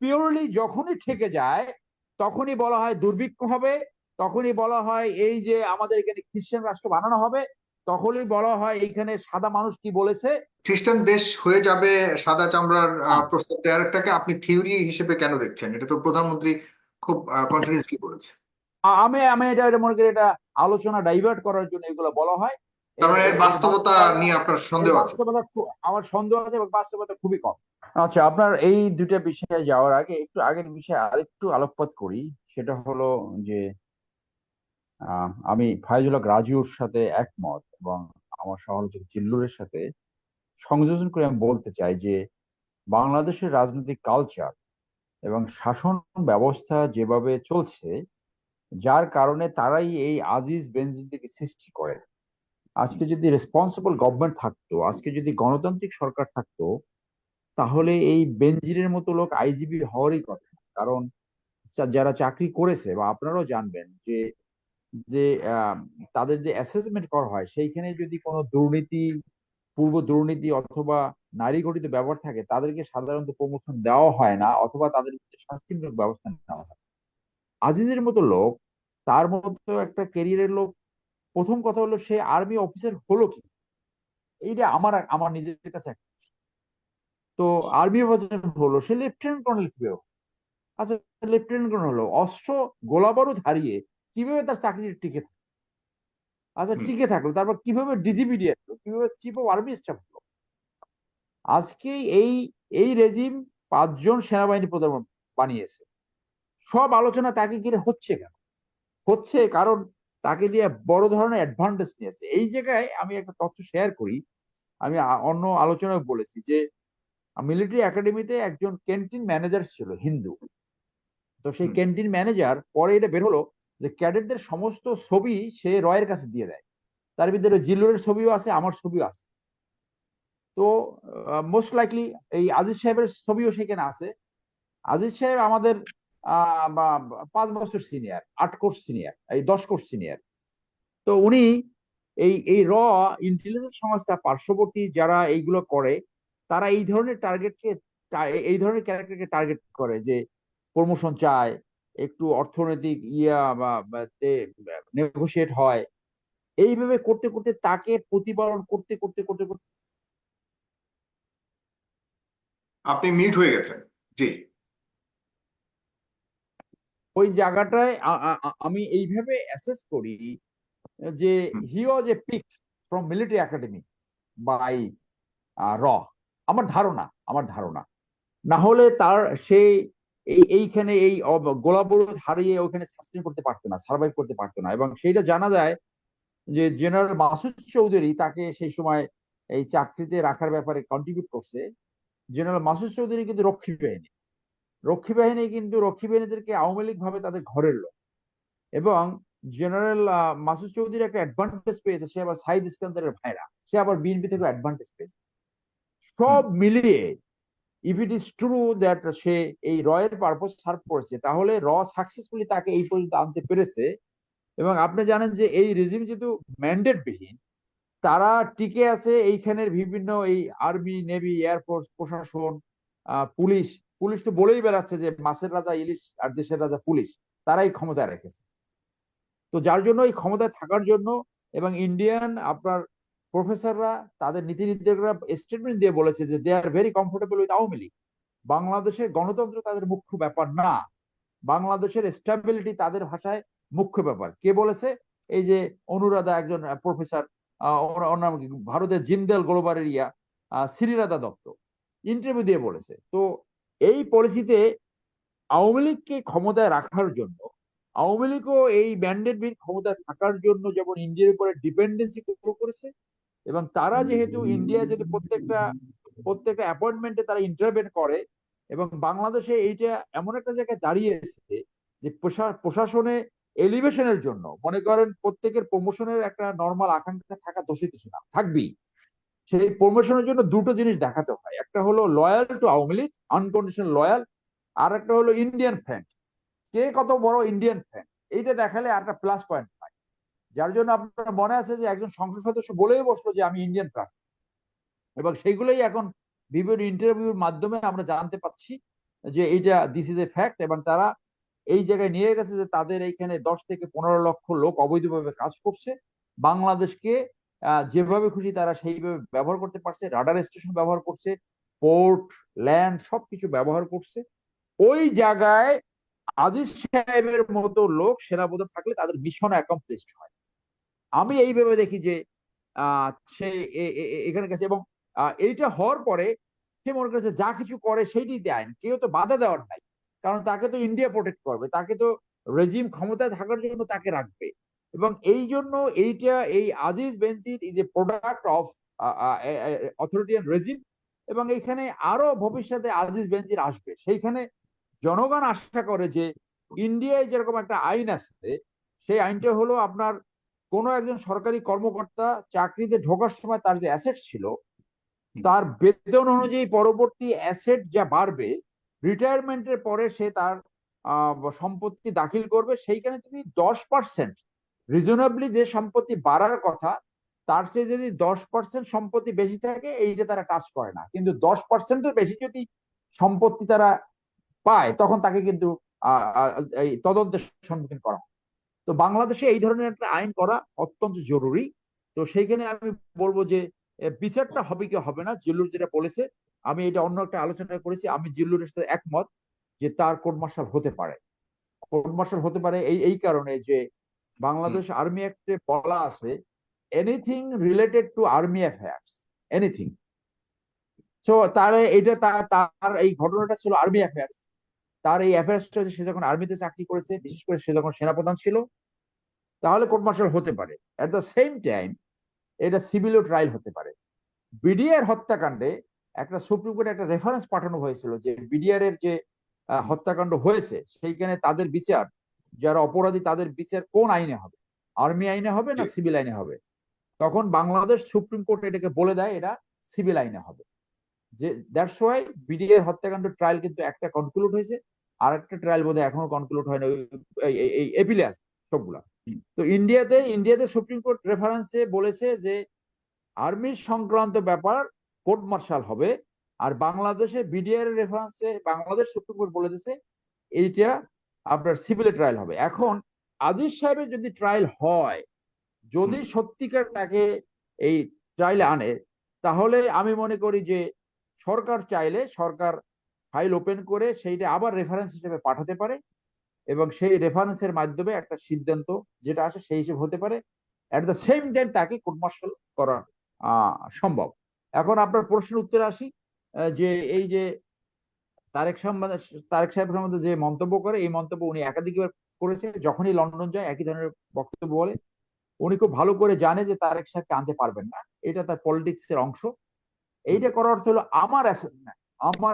Purely যখনই ঠেকে যায় তখনই বলা হয় দুর্ভিক্ষ হবে, তখনই বলা হয় এই যে আমাদের এখানে খ্রিস্টান রাষ্ট্র বানানো হবে, তখনই বলা হয় এইখানে সাদা মানুষ কি বলেছে। খ্রিস্টান দেশ হয়ে যাবে সাদা চামড়ার হ্যাঁ, প্রস্তাব দেওয়ারটাকে আপনি থিওরি হিসেবে কেন দেখছেন? এটা তো প্রধানমন্ত্রী খুব কনফিডেন্সলি বলেছে। আমি আমি এটা মনে করি এটা আলোচনা ডাইভার্ট করার জন্য এগুলো বলা হয়। কারণ এর এর এর এর বাস্তবতা বাস্তবতা নিয়ে আপনার এর সন্দেহ আছে। বাস্তবতা আমার সন্দেহ আছে এবং বাস্তবতা খুবই কম। আচ্ছা, আপনার এই দুইটা বিষয়ে যাওয়ার আগে একটু আগের বিষয়ে আরেকটু আলোকপাত করি। সেটা হলো যে আমি ফাইজুল হক রাজুর সাথে একমত এবং আমার সহযোগী জিল্লুরের সাথে সংযোজন করে আমি বলতে চাই যে বাংলাদেশের রাজনৈতিক কালচার এবং শাসন ব্যবস্থা যেভাবে চলছে, যার কারণে তারাই এই আজিজ বেনজিরকে সৃষ্টি করে। আজকে যদি রেসপন্সিবল গভর্নমেন্ট থাকতো, আজকে যদি গণতান্ত্রিক সরকার থাকতো, তাহলে এই বেনজিরের মতো লোক আইজিপি হওয়ারই কথা না। কারণ যারা চাকরি করেছে বা আপনারাও জানবেন যে যে আহ, তাদের যে অ্যাসেসমেন্ট করা হয় সেইখানে যদি কোনো দুর্নীতি, পূর্ব দুর্নীতি অথবা নারী ঘটিত ব্যাপার থাকে, তাদেরকে সাধারণত প্রমোশন দেওয়া হয় না অথবা তাদের বিরুদ্ধে শাস্তিমূলক ব্যবস্থা নেওয়া হয়। আজিজের মতো লোক, তার মতো একটা ক্যারিয়ারের লোক, প্রথম কথা হলো সে আর্মি অফিসার হলো কি, এইটা আমার আমার নিজের কাছে একটা প্রশ্ন। তো আর্মি অফিসার হলো, সে লেফটেন্যান্ট কর্নেল কিভাবে হলো? আচ্ছা, লেফটেন্যান্ট কর্নেল হলো, অস্ত্র গোলা বারুদ হারিয়ে কিভাবে তার চাকরি টিকে থাকে? আচ্ছা, হুম। টিকে থাকলো, তারপর কিভাবে ডিজিপিডি হলো, কিভাবে চিফ অফ আর্মি স্টাফ হলো? আজকে এই এই রেজিম 5 জন সেনাবাহিনী প্রধান বানিয়েছে। সব আলোচনা তাকে ঘিরে হচ্ছে কেন? হচ্ছে কারণ তাকে দিয়ে বড় ধরনের অ্যাডভান্টেজ নিয়েছে। এই জায়গায় আমি একটা তথ্য শেয়ার করি। আমি অন্য আলোচনায় বলেছি যে মিলিটারি একাডেমিতে একজন ক্যান্টিন ম্যানেজার ছিল হিন্দু। তো সেই হুম। ক্যান্টিন ম্যানেজার পরে এটা বের হলো যে ক্যাডেটদের সমস্ত ছবি সে রয়ের কাছে দিয়ে দেয়। তার ভিতরে জিল্লুরের ছবিও আছে, আমার ছবিও আছে। তো মোস্ট লাইকলি এই আজিজ সাহেবের ছবিও সেখানে আছে। আজিজ সাহেব আমাদের 5 বছর সিনিয়র, 8 কোর্স সিনিয়র, এই 10 কোর্স সিনিয়র। তো উনি এই ইন্টেলিজেন্স সংস্থা পার্শ্ববর্তী যারা এইগুলো করে, তারা এই ধরনের টার্গেটকে, এই ধরনের ক্যারেক্টারকে টার্গেট করে যে প্রমোশন চায়, একটু অর্থনৈতিক বা নেগোশিয়েট হয়। এইভাবে করতে করতে তাকে প্রতিপালন করতে করতে করতে করতে আপনি মিউট হয়ে গেছেন। জি। ওই জায়গাটায় আমি এইভাবে অ্যাসেস করি যে হুম। He was a pick from military academy by র। আমার ধারণা না হলে তার সে এইখানে এই গোলাবারুদ হারিয়ে ওখানে সাস্টেন করতে পারতো না, সার্ভাইভ করতে পারতো না। এবং সেইটা জানা যায় যে জেনারেল মাসুদ চৌধুরী তাকে সেই সময় এই চাকরিতে রাখার ব্যাপারে কন্ট্রিবিউট করছে। জেনারেল মাসুদ চৌধুরী কিন্তু রক্ষী বাহিনীদেরকে আওয়ামী লীগ ভাবে তাদের ঘরের লোক। এবং জেনারেল মাসুদ চৌধুরী একটা অ্যাডভান্টেজ পেয়েছে, সে আবার সাইদ ইস্কান্দারের ভাইরা, সে আবার বিএনপি থেকে অ্যাডভান্টেজ পেয়েছে। হুম। সব মিলিয়ে if it is true that সে এই রয়ের পারপোজ সার্ভ করেছে, তাহলে সাকসেসফুলি তাকে এই পর্যন্ত আনতে পেরেছে। এবং আপনি জানেন যে এই রেজিম যেহেতু ম্যান্ডেট বিহীন, তারা টিকে আছে এইখানের বিভিন্ন এই আর্মি, নেভি, এয়ারফোর্স, প্রশাসন, পুলিশ। পুলিশ তো বলেই বেড়াচ্ছে যে মাছের রাজা ইলিশ আর দেশের রাজা পুলিশ, তারাই ক্ষমতায় রেখেছে। তো যার জন্য এই ক্ষমতায় থাকার জন্য, এবং ইন্ডিয়ান আপনার প্রফেসররা, তাদের নীতি নির্ধারকরা স্টেটমেন্ট দিয়ে বলেছে যে they are very comfortable with Awami League. বাংলাদেশের গণতন্ত্র তাদের মুখ্য ব্যাপার না, বাংলাদেশের স্টেবিলিটি তাদের ভাষায় মুখ্য ব্যাপার। কে বলেছে? এই যে অনুরাধা, একজন প্রফেসর, ওর নাম কি, ভারতের জিন্দাল গ্লোবালের শ্রীরাধা দত্ত ইন্টারভিউ দিয়ে বলেছে। তো এই পলিসিতে আওয়ামী লীগকে ক্ষমতায় রাখার জন্য, আওয়ামী লীগও এই ম্যান্ডেট বিল ক্ষমতায় থাকার জন্য যেমন ইন্ডিয়ার উপরে ডিপেন্ডেন্সি করেছে, এবং তারা যেহেতু ইন্ডিয়া যেহেতু প্রত্যেকটা প্রত্যেকটা অ্যাপয়েন্টমেন্টে তারা ইন্টারভেন করে, এবং বাংলাদেশে এইটা এমন একটা জায়গায় দাঁড়িয়েছে যে প্রশাসনে এলিভেশনের জন্য মনে করেন প্রত্যেকের প্রমোশনের একটা নর্মাল আকাঙ্ক্ষা থাকা দোষী কিছু না, থাকবেই। সেই প্রমোশনের জন্য দুটো জিনিস দেখাতে হয়, একটা হলো loyal to Awami League, unconditional loyal, আর একটা হলো ইন্ডিয়ান ফ্রেন্ড, কে কত বড় ইন্ডিয়ান ফ্রেন্ড, এইটা দেখালে একটা প্লাস পয়েন্ট পায়। যার জন্য আপনার মনে আছে যে একজন সংসদ সদস্য বলেই বসলো যে আমি ইন্ডিয়ান প্রার্থী। এবং সেগুলোই এখন বিভিন্ন ইন্টারভিউর মাধ্যমে আমরা জানতে পাচ্ছি যে এইটা দিস ইজ এ ফ্যাক্ট, এবং তারা এই জায়গায় নিয়ে গেছে যে তাদের এইখানে 10 থেকে 15 লক্ষ লোক অবৈধভাবে কাজ করছে। বাংলাদেশকে যেভাবে খুশি তারা সেইভাবে ব্যবহার করতে পারছে, রাডার স্টেশন ব্যবহার করছে, পোর্ট, ল্যান্ড সবকিছু ব্যবহার করছে। ওই জায়গায় আজিজ সাহেবের মতো লোক সেনাপতি থাকলে তাদের মিশন অ্যাকমপ্লিশড হয়। আমি এইভাবে দেখি যে সে এখানে গেছে, এবং এইটা হওয়ার পরে সে মনে করেছে যা কিছু করে সেইটাই আইন, কেউ তো বাধা দেওয়ার নাই, কারণ তাকে তো ইন্ডিয়া প্রোটেক্ট করবে, তাকে তো রেজিম ক্ষমতায় থাকার জন্য তাকে রাখবে। এবং এই জন্য এইটা এই Aziz Benazir is a product of authoritarian regime, এবং এইখানে আরো ভবিষ্যতে আজিজ বেনজির আসবে। সেইখানে জনগণ আশা করে যে ইন্ডিয়ায় যেরকম একটা আইন আছে, সেই আইনটা হলো আপনার কোন একজন সরকারি কর্মকর্তা চাকরিতে ঢোকার সময় তার যে অ্যাসেট ছিল, তার বেতন অনুযায়ী পরবর্তী অ্যাসেট যা বাড়বে, রিটায়ারমেন্টের পরে সে তার সম্পত্তি দাখিল করবে, সেইখানে তুমি 10%, রিজনেবলি যে সম্পত্তি বাড়ার কথা তার চেয়ে যদি 10% সম্পত্তি বেশি থাকে এইটা তারা টাচ করে না, কিন্তু 10%-এর বেশি যদি সম্পত্তি তারা পায় তখন তাকে কিন্তু এই তদন্তের সম্মুখীন করা হয়। তো বাংলাদেশে এই ধরনের একটা আইন করা অত্যন্ত জরুরি। তো সেইখানে আমি বলবো যে বিচারটা হবে কি হবে না, জিল্লুর যেটা বলেছে, আমি এটা অন্য একটা আলোচনা করেছি, আমি জিল্লুরের সাথে একমত যে তার কোর্ট মার্শাল হতে পারে। কোর্ট মার্শাল হতে পারে এই কারণে যে বাংলাদেশ আর্মি অ্যাক্টে বলা আছে anything related to army affairs, anything. So তাহলে এটা তার এই ঘটনাটা ছিল আর্মি অ্যাফেয়ার্স। তার এই অ্যাফেয়ার্সটা সে যখন আর্মিতে চাকরি করেছে, বিশেষ করে সে যখন সেনাপ্রধান ছিল, তাহলে কোর্ট মার্শাল হতে পারে। এট দ্য সেম টাইম এটা সিভিলও ট্রায়াল হতে পারে। বিডিআর হত্যাকাণ্ডে একটা সুপ্রিম কোর্টে একটা রেফারেন্স পাঠানো হয়েছিল যে বিডিআর এর যে হত্যাকাণ্ড হয়েছে সেইখানে তাদের বিচার, যারা অপরাধী তাদের বিচার কোন আইনে হবে, আর্মি আইনে হবে না সিভিল আইনে হবে। তখন বাংলাদেশ সুপ্রিম কোর্ট এটাকে বলে দেয় এটা সিভিল আইনে হবে। যে দ্যাটস ওয়াই বিডিআর হত্যাকাণ্ড ট্রায়াল কিন্তু একটা কনক্লুড হয়েছে, আর একটা ট্রায়াল বোধহয় এখনো কনক্লুড হয় না, এই এপিলে আছে সবগুলা। তো ইন্ডিয়াতে সুপ্রিম কোর্ট রেফারেন্সে বলেছে যে আর্মির সংক্রান্ত ব্যাপার কোর্ট মার্শাল হবে, আর বাংলাদেশে বিডিআর এর রেফারেন্সে বাংলাদেশ সুপ্রিম কোর্ট বলে দিয়েছে এইটা আপনার সিভিলে ট্রায়াল হবে। এখন আজিজ সাহেবের যদি ট্রায়াল হয়, যদি সত্যিকার তাকে এই ট্রায়ালে আনে, তাহলে আমি মনে করি যে সরকার চাইলে সরকার ফাইল ওপেন করে সেইটা আবার রেফারেন্স হিসেবে পাঠাতে পারে, এবং সেই রেফারেন্সের মাধ্যমে একটা সিদ্ধান্ত যেটা আসে সেই হিসেবে হতে পারে। এট দ্য সেম টাইম তাকে কোর্ট মার্শাল করা সম্ভব। এখন আপনার প্রশ্নের উত্তরে আসি, যে এই যে তারেক সাহেব সম্বন্ধে যে মন্তব্য করে, এই মন্তব্য উনি একাধিকবার করেছে, যখনই লন্ডন যায় একই ধরনের বক্তব্য বলে। উনি খুব ভালো করে জানে যে তারেক সাহেবকে আনতে পারবেন না, এটা তার পলিটিক্স এর অংশ। এইটা করার অর্থ হলো আমার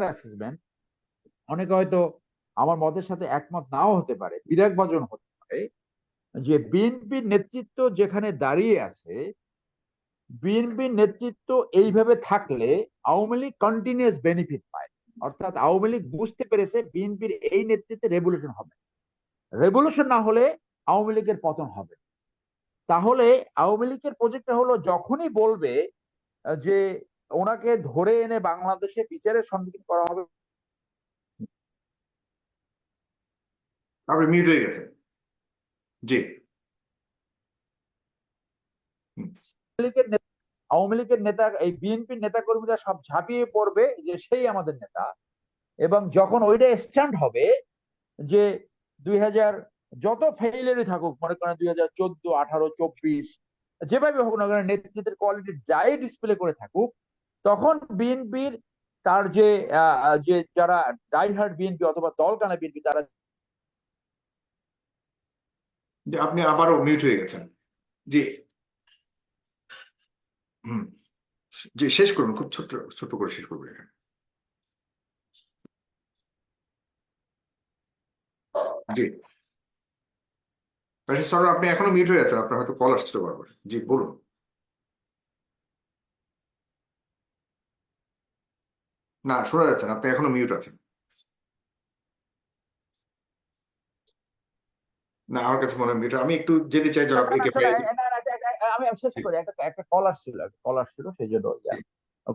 অ্যাসেসমেন্ট, অনেকে হয়তো আমার মতের সাথে একমত নাও হতে পারে, বিরাগভাজন হতে পারে, যে বিএনপির নেতৃত্ব যেখানে দাঁড়িয়ে আছে, বিএনপির নেতৃত্ব এইভাবে থাকলে আওয়ামী লীগ কন্টিনিউয়াস বেনিফিট পায়। অর্থাৎ আওয়ামী লীগ বুঝতে পেরেছে বিএনপির এই নেতৃত্বে রেভলিউশন হবে, রেভলিউশন না হলে আওয়ামী লীগের পতন হবে। তাহলে আওয়ামী লীগের প্রজেক্টটা হলো যখনই বলবে যে ওনাকে ধরে এনে বাংলাদেশে বিচারের সম্মুখীন করা হবে। আপনি মিউট হয়ে গেছেন। জি। আওয়ামী লীগের নেতা, এই বিএনপির নেতা কর্মীরা সব ঝাঁপিয়ে পড়বে যে সেই আমাদের নেতা, এবং যখন ওইটা স্ট্যান্ড হবে যে 2000 যত ফেইলেরই থাকুক, মনে করেন 2014, 18, 24 যেভাবে হোক না কেন নেতৃত্বের কোয়ালিটি যাই ডিসপ্লে করে থাকুক, তখন বিএনপির তার যে যারা ডাইহার্ড বিএনপি অথবা দলকানা বিএনপি তারা। আপনি আবারও মিউট হয়ে গেছেন। জি। জি, শেষ করুন, খুব ছোট ছোট করে শেষ করবেন। জি স্যার, আপনি এখনো মিউট হয়ে আছেন, আপনার হয়তো কল আসছিল বারবার। জি বলুন। না, শোনা যাচ্ছে না, আপনি এখনো মিউট আছেন। না, আমার কাছে মনে হয় মিউট। আমি একটু যেতে চাই জনাব একে আমি শেষ করি, একটা কল আসছিল সেই জন্য।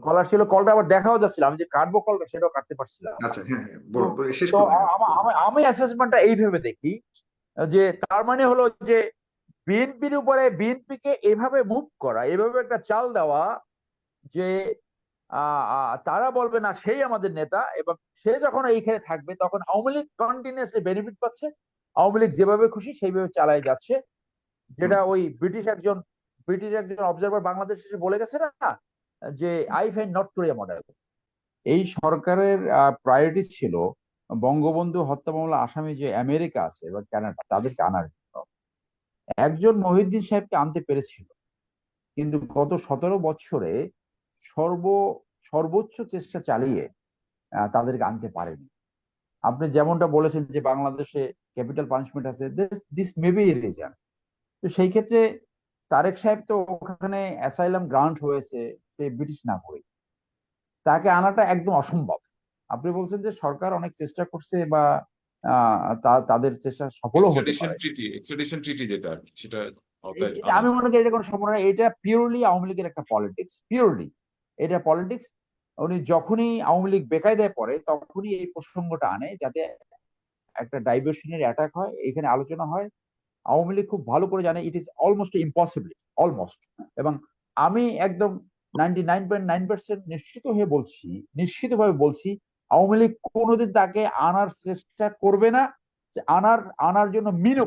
কলার ছিল, কলটা আবার দেখাও যাচ্ছিল, আমি যে কাটবো কলটা সেটাও কাটতে পারছিলাম না। আচ্ছা, হ্যাঁ হ্যাঁ, তো শেষ তো করবেন। আমি অ্যাসেসমেন্টটা এইভাবে দেখি যে তার মানে হলো যে বিএনপির উপরে, বিএনপিকে এভাবে মুভ করা, এভাবে একটা চাল দেওয়া যে তারা বলবে না সেই আমাদের নেতা, এবং সে যখন এইখানে থাকবে তখন আওয়ামী লীগ কন্টিনিউয়াসলি বেনিফিট পাচ্ছে, আওয়ামী লীগ যেভাবে খুশি সেইভাবে চালায় যাচ্ছে। হুম। যেটা ওই ব্রিটিশ একজন অবজারভার বাংলাদেশে এসে বলে গেছে না, যে I find north Korea model. এই সরকারের প্রায়োরিটি ছিল বঙ্গবন্ধু হত্যা মামলা আসামি যে আমেরিকা আছে বা কানাডা, তাদেরকে আনার জন্য। একজন মহিউদ্দিন সাহেবকে আনতে পেরেছিল, কিন্তু গত 17 বছরে সর্ব সর্বোচ্চ চেষ্টা চালিয়ে তাদেরকে আনতে পারেনি। আপনি যেমনটা বলেছেন যে বাংলাদেশে ক্যাপিটাল পানিশমেন্ট আছে, দিস মে বি রিজন। তো সেই ক্ষেত্রে তারেক সাহেব তো ওখানে অ্যাসাইলাম গ্রান্ট হয়েছে, সে ব্রিটিশ নাগরিক, তাকে আনাটা একদম অসম্ভব। আপনি বলছেন যে সরকার অনেক চেষ্টা করছে বা তাদের চেষ্টা সফলও হতে পারে। এক্সট্রাডিশন ট্রিটি যেটা আর কি, সেটা আওতায় এটা আনা আমি মনে করি এটা কোনো সম্ভাবনা নেই। এটা পিওরলি আওয়ামী লীগের একটা পলিটিক্স, পিওরলি এটা পলিটিক্স। উনি যখনই আওয়ামী লীগ বেকায়দায় পড়ে তখনই এই প্রসঙ্গটা আনে, যাতে একটা ডাইভার্সনের অ্যাটাক হয়, এখানে আলোচনা হয়। আওয়ামী লীগ খুব ভালো করে জানে it is almost impossible, almost. এবং আমি একদম 99.9% নিশ্চিতভাবে বলছি আওয়ামী লীগ কোনোদিন তাকে আনার চেষ্টা করবে না, আনার জন্য মিনও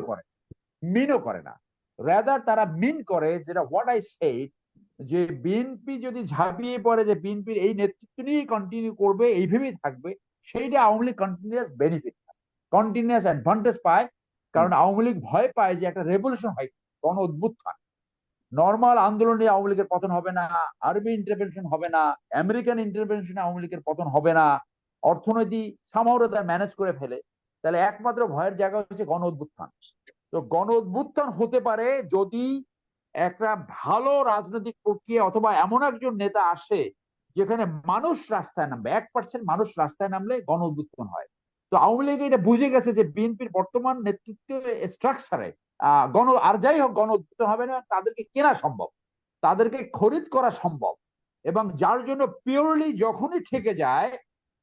করে না। রাদার তারা মিন করে, যেটা হোয়াট আই সেড, যে বিএনপি যদি ঝাঁপিয়ে পড়ে যে বিএনপির এই নেতৃত্ব নিয়ে কন্টিনিউ করবে, এইভাবেই থাকবে, সেইটা Awami League continuous benefit, continuous advantage পায়। হুম। কারণ আওয়ামী লীগ ভয় পায় যে একটা রেভলিউশন হয়, গণ অভ্যুত্থান, নর্মাল আন্দোলনে আওয়ামী লীগের পতন হবে না, আরবি ইন্টারভেনশন হবে না, আমেরিকান ইন্টারভেনশনে আওয়ামী লীগের পতন হবে না, অর্থনীতি সামহাও তারা ম্যানেজ করে ফেলে। তাহলে একমাত্র ভয়ের জায়গা হচ্ছে গণ অভ্যুত্থান। তো গণ অভ্যুত্থান হতে পারে যদি একটা ভালো রাজনৈতিক প্রক্রিয়া অথবা এমন একজন নেতা আসে যেখানে মানুষ রাস্তায় নামবে, 1% মানুষ রাস্তায় নামলে গণ অভ্যুত্থান হয়। তো আওয়ামী লীগ এটা বুঝে গেছে যে বিএনপির বর্তমান নেতৃত্ব স্ট্রাকচারে আর যাই হোক গণ অভ্যুত্থান হবে না, তাদেরকে কেনা সম্ভব, তাদেরকে খরিদ করা সম্ভব। এবং যার জন্য পিওরলি যখনই ঠেকে যায়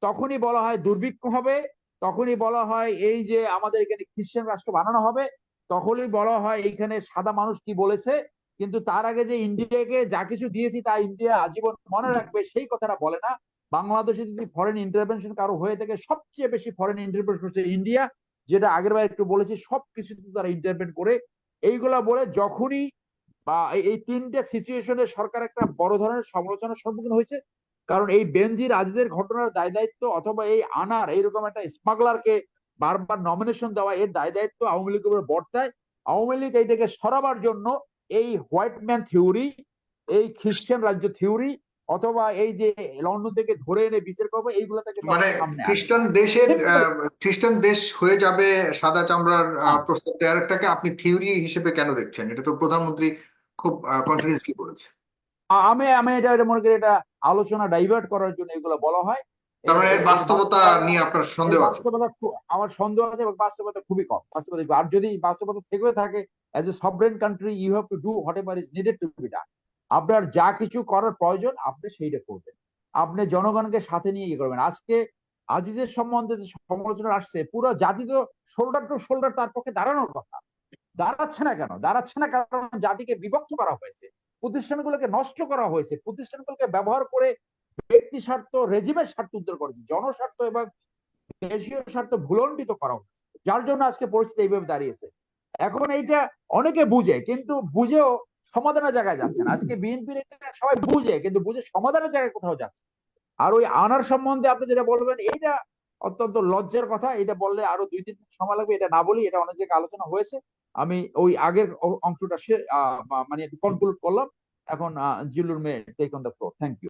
তখনই বলা হয় দুর্ভিক্ষ হবে, তখনই বলা হয় এই যে আমাদের এখানে খ্রিস্টান রাষ্ট্র বানানো হবে, তখনই বলা হয় এইখানে সাদা মানুষ কি বলেছে। কিন্তু তার আগে যে ইন্ডিয়াকে যা কিছু দিয়েছি তা ইন্ডিয়া আজীবন মনে রাখবে, সেই কথাটা বলে না। বাংলাদেশে যদি ফরেন ইন্টারভেনশন কারো হয়ে থাকে, সবচেয়ে বেশি ফরেন ইন্টারভেনশন করছে ইন্ডিয়া, যেটা আগের বার একটু বলেছি, সবকিছুতে তারা ইন্টারভেন করে। এইগুলা বলে যখনই বা এই তিনটে সিচুয়েশনে সরকার একটা বড় ধরনের সমালোচনার সম্মুখীন হয়েছে। কারণ এই বেনজির আজিজের ঘটনার দায় দায়িত্ব অথবা এই আনার এইরকম একটা স্মাগলারকে বারবার নমিনেশন দেওয়া, এর দায় দায়িত্ব আওয়ামী লীগের উপর বর্তায়। আওয়ামী লীগ এইটাকে সরাবার জন্য এই হোয়াইট ম্যান থিওরি, এই খ্রিস্টান রাজ্য থিওরি, অথবা এই যে লন্ডন থেকে ধরে এনে বিচার করবো, এইগুলা থেকে তারা মানে সামনে আসে। খ্রিস্টান দেশ হয়ে যাবে সাদা চামড়ার হ্যাঁ, প্রস্তাব দেওয়ারটাকে আপনি থিওরি হিসেবে কেন দেখছেন? এটা তো প্রধানমন্ত্রী খুব কনফিডেন্সলি বলেছে। আমি আমি এটা মনে করি এটা আলোচনা ডাইভার্ট করার জন্য এগুলো বলা হয়। তার এর মানে এর এর বাস্তবতা বাস্তবতা নিয়ে আপনার এর সন্দেহ আছে? বাস্তবতা আমার সন্দেহ আছে, এবং বাস্তবতা খুবই কম। আর যদি বাস্তবতা থেকে থাকে, as a sovereign country you have to do whatever is needed to be done. আপনার যা কিছু করার প্রয়োজন আপনি সেইটা করবেন, আপনি জনগণকে সাথে নিয়ে ইয়ে করবেন। আজকে আজিজের সম্বন্ধে যে সমালোচনা আসছে, পুরো জাতি তো শোল্ডার টু শোল্ডার তার পক্ষে দাঁড়ানোর কথা, দাঁড়াচ্ছে না কারণ জাতিকে বিভক্ত করা হয়েছে, প্রতিষ্ঠানগুলোকে নষ্ট করা হয়েছে, প্রতিষ্ঠানগুলোকে ব্যবহার করে ব্যক্তি স্বার্থ, রেজিমের স্বার্থ উদ্ধার করেছে, জনস্বার্থ এবং দেশীয় স্বার্থ ভুলণ্ঠিত করা হয়েছে, যার জন্য আজকে পরিস্থিতি এইভাবে দাঁড়িয়েছে। এখন এইটা অনেকে বুঝে, কিন্তু বুঝেও সমাধানের জায়গায় যাচ্ছে না। আজকে বিএনপির সবাই বুঝে, কিন্তু বুঝে সমাধানের জায়গায় কোথাও যাচ্ছে। আর ওই আনার সম্বন্ধে আপনি যেটা বলবেন, এইটা অত্যন্ত লজ্জার কথা। এটা বললে আরো 2-3 দিন সময় লাগবে, এটা না বলি, এটা অনেক জায়গায় আলোচনা হয়েছে। আমি ওই আগের অংশটা মানে কনক্লুড করলাম। এখন Zillur may take on the floor. Thank you.